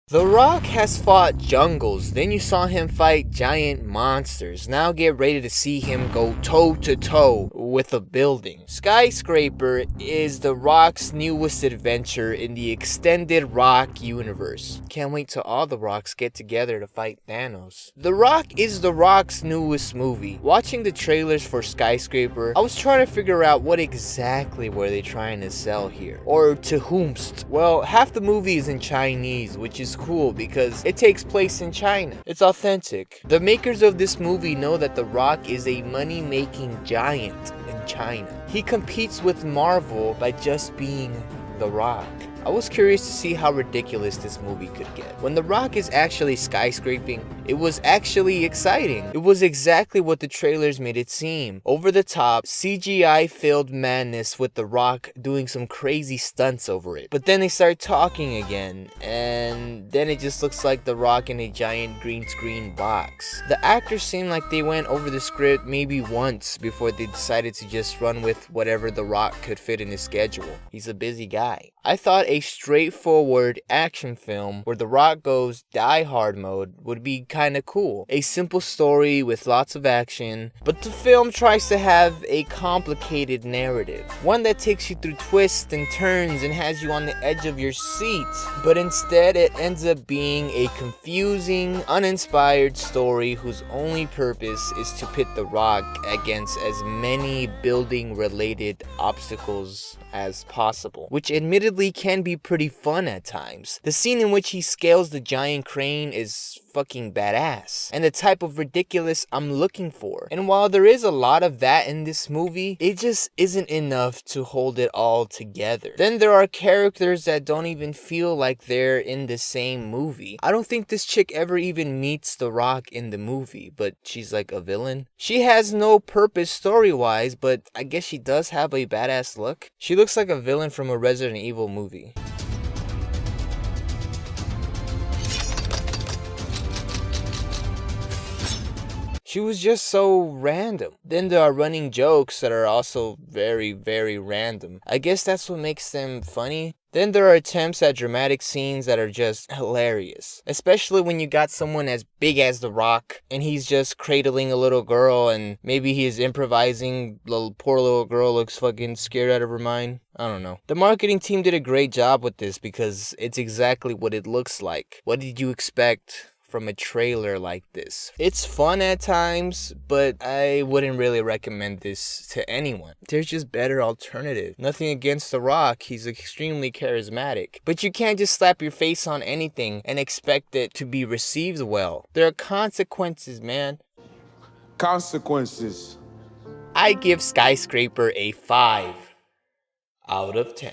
The Rock has fought jungles, then you saw him fight giant monsters. Now get ready to see him go toe to toe with a building. Skyscraper is The Rock's newest adventure in the extended Rock universe. Can't wait till all the Rocks get together to fight Thanos. The Rock is The Rock's newest movie. Watching the trailers for Skyscraper, I was trying to figure out what exactly were they trying to sell here. Or to whomst. Well, half the movie is in Chinese, which is cool because it takes place in China. It's authentic. The makers of this movie know that The Rock is a money-making giant in China. He competes with Marvel by just being The Rock. I was curious to see how ridiculous this movie could get. When The Rock is actually skyscraping, it was actually exciting. It was exactly what the trailers made it seem. Over the top, CGI-filled madness with The Rock doing some crazy stunts over it. But then they start talking again, and then it just looks like The Rock in a giant green screen box. The actors seem like they went over the script maybe once before they decided to just run with whatever The Rock could fit in his schedule. He's a busy guy. I thought a straightforward action film where The Rock goes die hard mode would be kinda cool. A simple story with lots of action, but the film tries to have a complicated narrative. One that takes you through twists and turns and has you on the edge of your seat. But instead it ends up being a confusing, uninspired story whose only purpose is to pit The Rock against as many building related obstacles as possible, which admittedly can be pretty fun at times. The scene in which he scales the giant crane is fucking badass, and the type of ridiculous I'm looking for. And while there is a lot of that in this movie, it just isn't enough to hold it all together. Then there are characters that don't even feel like they're in the same movie. I don't think this chick ever even meets The Rock in the movie, but she's like a villain. She has no purpose story-wise, but I guess she does have a badass look. She looks like a villain from a Resident Evil movie. She was just so random. Then there are running jokes that are also very, very random. I guess that's what makes them funny. Then there are attempts at dramatic scenes that are just hilarious. Especially when you got someone as big as The Rock and he's just cradling a little girl and maybe he's improvising. The poor little girl looks fucking scared out of her mind. I don't know. The marketing team did a great job with this because it's exactly what it looks like. What did you expect from a trailer like this? It's fun at times, but I wouldn't really recommend this to anyone. There's just better alternative. Nothing against The Rock, he's extremely charismatic. But you can't just slap your face on anything and expect it to be received well. There are consequences, man. Consequences. I give Skyscraper a 5 out of 10.